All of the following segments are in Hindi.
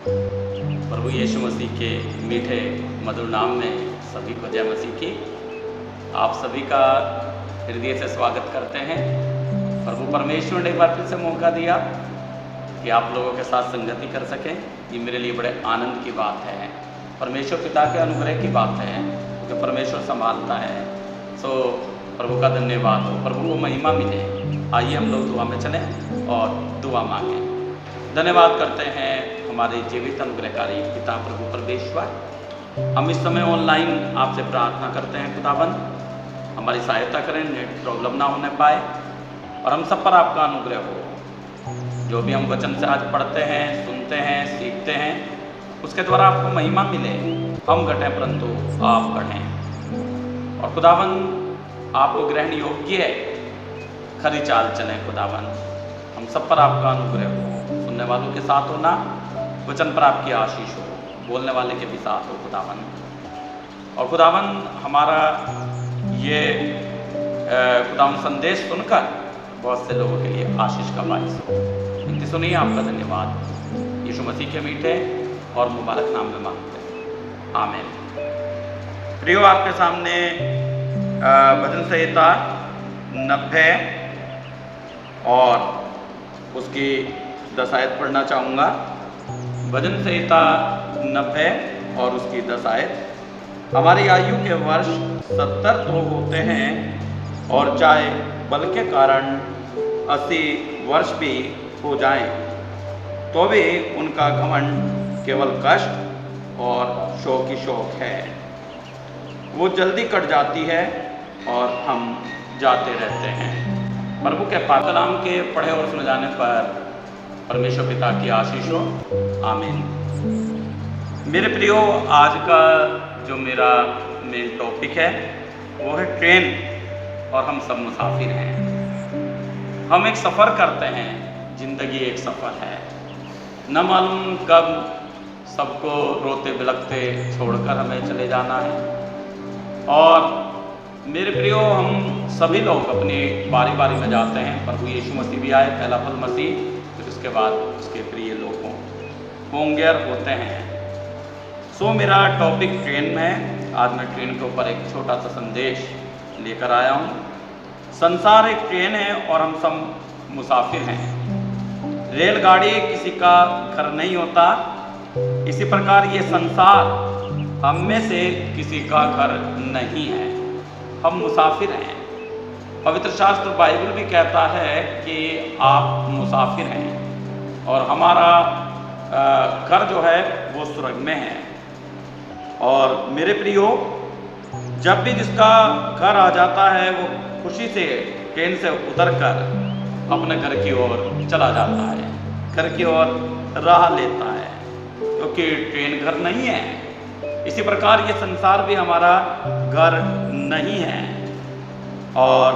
प्रभु यीशु मसीह के मीठे मधुर नाम में सभी को जय मसीह की। आप सभी का हृदय से स्वागत करते हैं। प्रभु परमेश्वर ने एक बार फिर से मौका दिया कि आप लोगों के साथ संगति कर सकें। ये मेरे लिए बड़े आनंद की बात है। परमेश्वर पिता के अनुग्रह की बात है, क्योंकि परमेश्वर संभालता है। सो प्रभु का धन्यवाद हो, प्रभु को महिमा मिले। आइए हम लोग दुआ में चलें और दुआ मांगें। धन्यवाद करते हैं हमारे जीवित अनुग्रहकारी पिता प्रभु परमेश्वर। हम इस समय ऑनलाइन आपसे प्रार्थना करते हैं खुदाबंद, हमारी सहायता करें, नेट प्रॉब्लम ना होने पाए और हम सब पर आपका अनुग्रह हो। जो भी हम वचन से आज पढ़ते हैं, सुनते हैं, सीखते हैं, उसके द्वारा आपको महिमा मिले। हम घटें परंतु आप बढ़ें और खुदाबंद आपको ग्रहण योग्य खरी चाल चलें। खुदाबंद हम सब पर आपका अनुग्रह हो, सुनने वालों के साथ होना, वचन पर आपकी आशीष हो, बोलने वाले के भी साथ हो खुदावंद। और खुदावंद हमारा ये खुदावंद संदेश सुनकर बहुत से लोगों के लिए आशीष का बायस हो। इनकी सुनिए आपका धन्यवाद यीशु मसीह के मीठे और मुबारक नाम में मांगते हैं, आमीन। प्रियो, आपके सामने भजन संहिता 90 और उसकी 10 आयत पढ़ना चाहूँगा। भजन संहिता 90 और उसकी 10 आयत। हमारी आयु के वर्ष 70 तो होते हैं, और चाहे बल के कारण 80 वर्ष भी हो जाएं, तो भी उनका घमंड केवल कष्ट और शोक ही शोक है। वो जल्दी कट जाती है और हम जाते रहते हैं। प्रभु के पाक कलाम के पढ़े और सुने जाने पर परमेश्वर पिता की आशीष हो, आमीन। मेरे प्रियो, आज का जो मेरा मेन टॉपिक है वो है ट्रेन और हम सब मुसाफिर हैं। हम एक सफ़र करते हैं, ज़िंदगी एक सफ़र है। न मालूम कब सबको रोते बिलखते छोड़कर हमें चले जाना है। और मेरे प्रियो, हम सभी लोग अपनी बारी बारी में जाते हैं। प्रभु यीशु मसीह भी आए, पहला फल मसीह, फिर उसके बाद उसके प्रिय लोगों होंगे और होते हैं। सो मेरा टॉपिक ट्रेन में है। आज मैं ट्रेन के ऊपर एक छोटा सा संदेश लेकर आया हूँ। संसार एक ट्रेन है और हम सब मुसाफिर हैं। रेलगाड़ी किसी का घर नहीं होता, इसी प्रकार ये संसार हम में से किसी का घर नहीं है। हम मुसाफिर हैं। पवित्र शास्त्र बाइबल भी कहता है कि आप मुसाफिर हैं और हमारा घर जो है वो स्वर्ग में है। और मेरे प्रियो, जब भी जिसका घर आ जाता है वो खुशी से ट्रेन से उतरकर अपने घर की ओर चला जाता है, घर की ओर राह लेता है, क्योंकि ट्रेन घर नहीं है। इसी प्रकार ये संसार भी हमारा घर नहीं है। और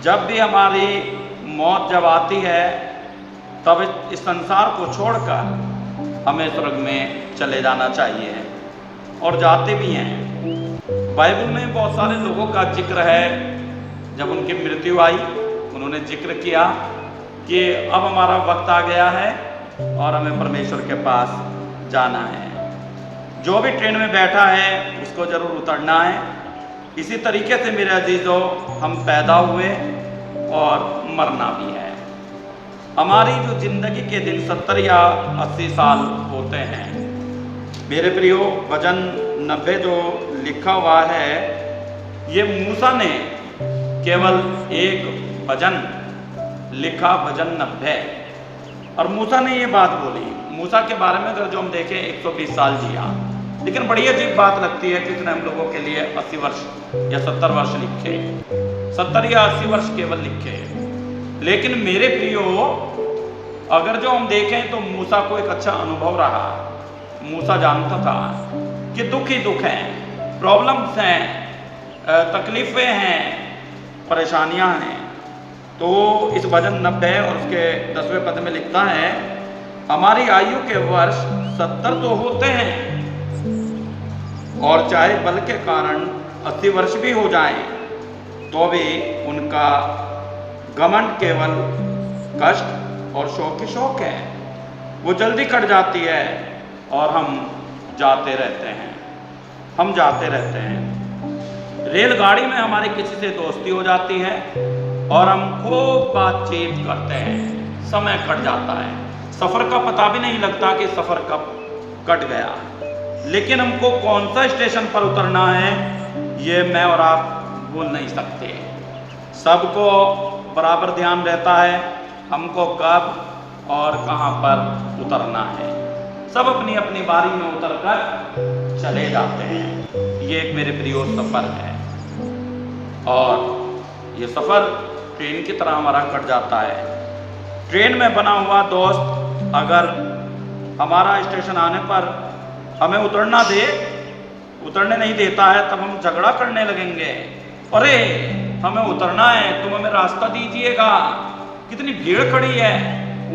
जब भी हमारी मौत जब आती है, तब इस संसार को छोड़कर हमें स्वर्ग में चले जाना चाहिए, और जाते भी हैं। बाइबल में बहुत सारे लोगों का जिक्र है, जब उनकी मृत्यु आई उन्होंने जिक्र किया कि अब हमारा वक्त आ गया है और हमें परमेश्वर के पास जाना है। जो भी ट्रेन में बैठा है उसको जरूर उतरना है। इसी तरीके से मेरे अजीजों, हम पैदा हुए और मरना भी है। हमारी जो जिंदगी के दिन 70 या 80 साल होते हैं। मेरे प्रियो, भजन 90 जो लिखा हुआ है, ये मूसा ने केवल एक भजन लिखा, भजन 90। और मूसा ने ये बात बोली। मूसा के बारे में अगर जो हम देखें, 120 साल जिया, लेकिन बड़ी अजीब बात लगती है कि उसने हम लोगों के लिए 80 वर्ष या 70 वर्ष लिखे, 70 या 80 वर्ष केवल लिखे। लेकिन मेरे प्रियो, अगर जो हम देखें तो मूसा को एक अच्छा अनुभव रहा। मूसा जानता था कि दुख ही दुख हैं, प्रॉब्लम्स हैं, तकलीफ़ें हैं, परेशानियां हैं। तो इस भजन 90 और उसके 10वें पद में लिखता है, हमारी आयु के वर्ष 70 तो होते हैं, और चाहे बल के कारण 80 वर्ष भी हो जाएं, तो भी उनका घमंड केवल कष्ट और शोक ही शोक है। वो जल्दी कट जाती है और हम जाते रहते हैं, हम जाते रहते हैं। रेलगाड़ी में हमारी किसी से दोस्ती हो जाती है और हम खूब बातचीत करते हैं, समय कट जाता है, सफ़र का पता भी नहीं लगता कि सफ़र कब कट गया। लेकिन हमको कौन सा स्टेशन पर उतरना है ये मैं और आप बोल नहीं सकते। सबको बराबर ध्यान रहता है हमको कब और कहाँ पर उतरना है। सब अपनी अपनी बारी में उतरकर चले जाते हैं। ये एक मेरे प्रिय सफ़र है और ये सफ़र ट्रेन की तरह हमारा कट जाता है। ट्रेन में बना हुआ दोस्त अगर हमारा स्टेशन आने पर हमें उतरना दे, उतरने नहीं देता है, तब हम झगड़ा करने लगेंगे, अरे हमें उतरना है, तुम हमें रास्ता दीजिएगा, कितनी भीड़ खड़ी है।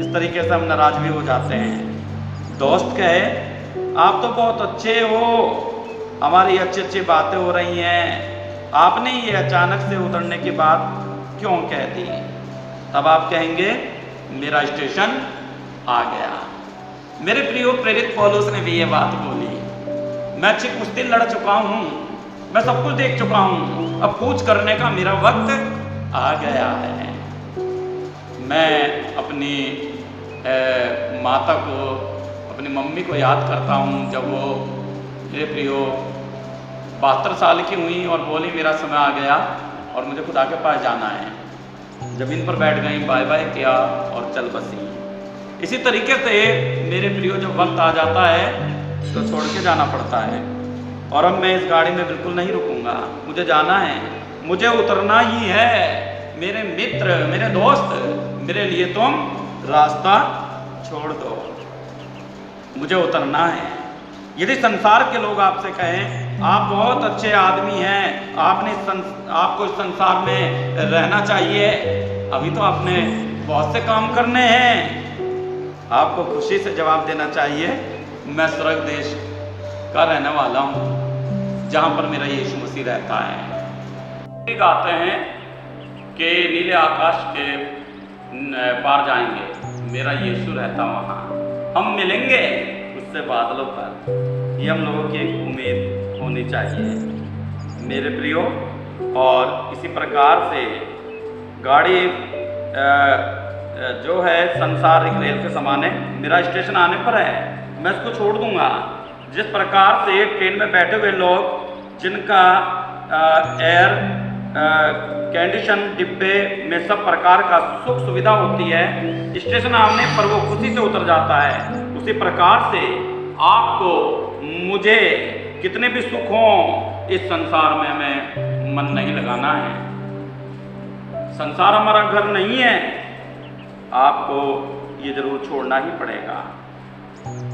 इस तरीके से हम नाराज भी हो जाते हैं। दोस्त कहे आप तो बहुत अच्छे हो, हमारी अच्छी अच्छी बातें हो रही हैं, आपने ये अचानक से उतरने की बात क्यों कह दी। तब आप कहेंगे मेरा स्टेशन आ गया। मेरे प्रिय प्रेरित पौलुस ने भी ये बात बोली, मैं अच्छी कुश्ती लड़ चुका हूँ, मैं सब कुछ देख चुका हूँ, अब कूच करने का मेरा वक्त आ गया है। मैं अपनी माता को, अपनी मम्मी को याद करता हूँ जब वो मेरे प्रियो 72 साल की हुई और बोली मेरा समय आ गया और मुझे खुदा के पास जाना है। जमीन पर बैठ गई, बाय बाय किया और चल बसी। इसी तरीके से मेरे प्रियो जब वक्त आ जाता है तो छोड़ के जाना पड़ता है और अब मैं इस गाड़ी में बिल्कुल नहीं रुकूंगा, मुझे जाना है, मुझे उतरना ही है। मेरे मित्र, मेरे दोस्त, मेरे लिए तुम रास्ता छोड़ दो, मुझे उतरना है। यदि संसार के लोग आपसे कहें आप बहुत अच्छे आदमी हैं, आपको इस संसार में रहना चाहिए, अभी तो आपने बहुत से काम करने हैं, आपको खुशी से जवाब देना चाहिए मैं स्वर्ग देश का रहने वाला हूँ जहाँ पर मेरा यीशु मसीह रहता है। गाते हैं कि नीले आकाश के पार जाएंगे, मेरा यीशु रहता वहाँ, हम मिलेंगे उससे बादलों पर। ये हम लोगों की एक उम्मीद होनी चाहिए मेरे प्रियो। और इसी प्रकार से गाड़ी जो है संसारिक रेल के समान है, मेरा स्टेशन आने पर है, मैं इसको छोड़ दूंगा। जिस प्रकार से ट्रेन में बैठे हुए लोग जिनका एयर कंडीशन डिब्बे में सब प्रकार का सुख सुविधा होती है, स्टेशन आने पर वो खुशी से उतर जाता है, उसी प्रकार से आपको मुझे कितने भी सुख हों इस संसार में मैं मन नहीं लगाना है। संसार हमारा घर नहीं है, आपको ये जरूर छोड़ना ही पड़ेगा।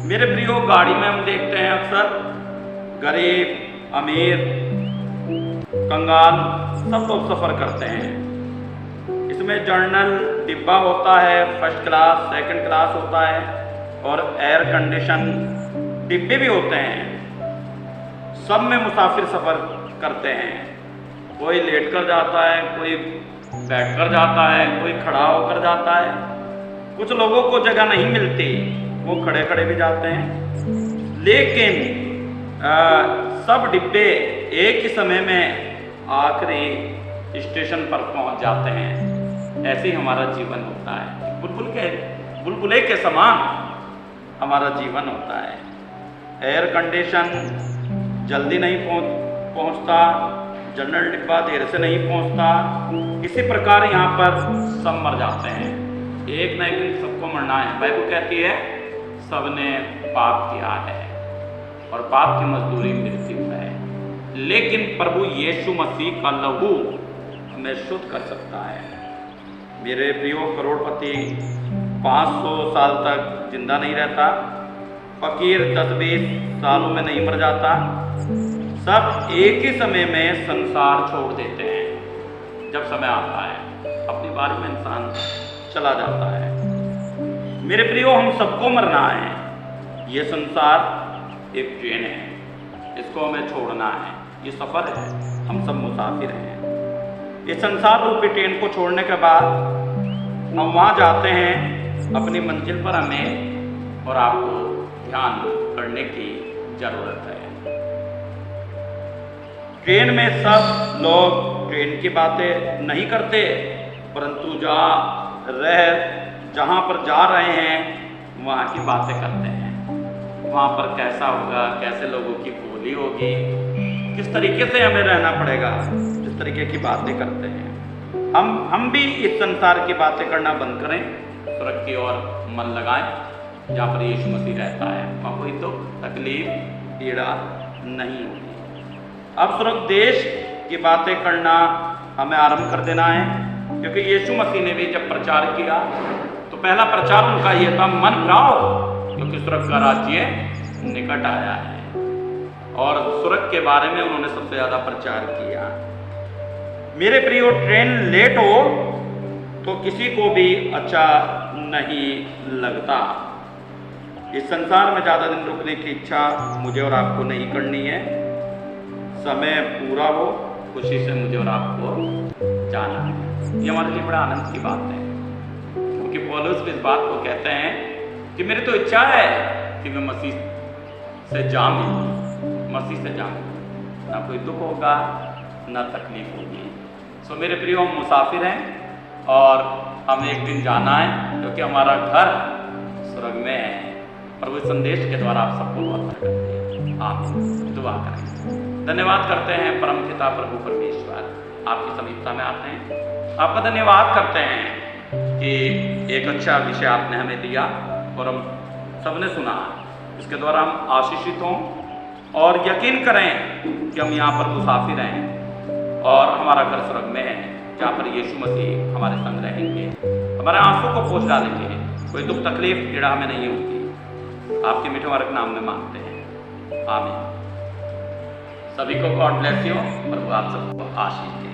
मेरे प्रियो, गाड़ी में हम देखते हैं अक्सर गरीब, अमीर, कंगाल सब लोग सफ़र करते हैं। इसमें जर्नल डिब्बा होता है, फर्स्ट क्लास, सेकंड क्लास होता है और एयर कंडीशन डिब्बे भी होते हैं। सब में मुसाफिर सफ़र करते हैं, कोई लेट कर जाता है, कोई बैठ कर जाता है, कोई खड़ा होकर जाता है। कुछ लोगों को जगह नहीं मिलती, वो खड़े खड़े भी जाते हैं। लेकिन सब डिब्बे एक ही समय में आखिरी स्टेशन पर पहुंच जाते हैं। ऐसे ही हमारा जीवन होता है, बुलबुले के समान हमारा जीवन होता है। एयर कंडीशन जल्दी नहीं पहुंचता, जनरल डिब्बा देर से नहीं पहुंचता। इसी प्रकार यहाँ पर सब मर जाते हैं, एक न एक दिन सबको मरना है। बाइबल कहती है सबने पाप किया है और पाप की मजदूरी मृत्यु है, लेकिन प्रभु यीशु मसीह का लहू हमें शुद्ध कर सकता है। मेरे प्रियो, करोड़पति 500 साल तक जिंदा नहीं रहता, फकीर 10-20 सालों में नहीं मर जाता, सब एक ही समय में संसार छोड़ देते हैं। जब समय आता है अपनी बारी में इंसान चला जाता है। मेरे प्रियो, हम सबको मरना है। ये संसार एक ट्रेन है, इसको हमें छोड़ना है, ये सफ़र है, हम सब मुसाफिर हैं। इस संसार रूपी ट्रेन को छोड़ने के बाद हम वहाँ जाते हैं, अपनी मंजिल पर हमें और आपको ध्यान करने की जरूरत है। ट्रेन में सब लोग ट्रेन की बातें नहीं करते, परंतु जहाँ पर जा रहे हैं वहाँ की बातें करते हैं। वहाँ पर कैसा होगा, कैसे लोगों की बोली होगी, किस तरीके से हमें रहना पड़ेगा, इस तरीके की बातें करते हैं। हम भी इस संसार की बातें करना बंद करें, स्वर्ग की ओर मन लगाएं जहाँ पर यीशु मसीह रहता है। वहाँ कोई दुख, तकलीफ, पीड़ा नहीं होगी। अब स्वर्ग देश की बातें करना हमें आरंभ कर देना है, क्योंकि यीशु मसीह ने भी जब प्रचार किया तो पहला प्रचार उनका ये था, मन फिराओ क्योंकि स्वर्ग का राज्य निकट आया है। और स्वर्ग के बारे में उन्होंने सबसे ज्यादा प्रचार किया। मेरे प्रियो, ट्रेन लेट हो तो किसी को भी अच्छा नहीं लगता। इस संसार में ज्यादा दिन रुकने की इच्छा मुझे और आपको नहीं करनी है। समय पूरा हो, खुशी से मुझे और आपको जाना है। ये हमारे लिए बड़ा आनंद की बात है, क्योंकि पौलुस भी इस बात को कहते हैं कि मेरी तो इच्छा है कि मैं मसीह से जा मिलूं, मसीह से जा मिलूं। ना कोई दुख होगा, ना तकलीफ होगी। सो मेरे प्रियो, हम मुसाफिर हैं और हमें एक दिन जाना है, क्योंकि हमारा घर स्वर्ग में है। प्रभु इस संदेश के द्वारा आप सबको बहुत बरकत दे। आमीन। दुआ करें। धन्यवाद करते हैं परम पिता प्रभु परमेश्वर, आपकी समीपता में आते हैं। आपका धन्यवाद करते हैं कि एक अच्छा विषय आपने हमें दिया और हम सबने सुना, इसके द्वारा हम आशीषित हों और यकीन करें कि हम यहाँ पर मुसाफिर हैं और हमारा घर स्वर्ग में है, जहाँ पर यीशु मसीह हमारे संग रहेंगे, हमारे आंसू को पोंछ डालेंगे। कोई दुख, तकलीफ, पीड़ा हमें नहीं होगी। आपके मीठे मुबारक नाम में मांगते हैं, आमीन। सभी को गॉड ब्लेस यू, प्रभु आप सबको आशीष दे।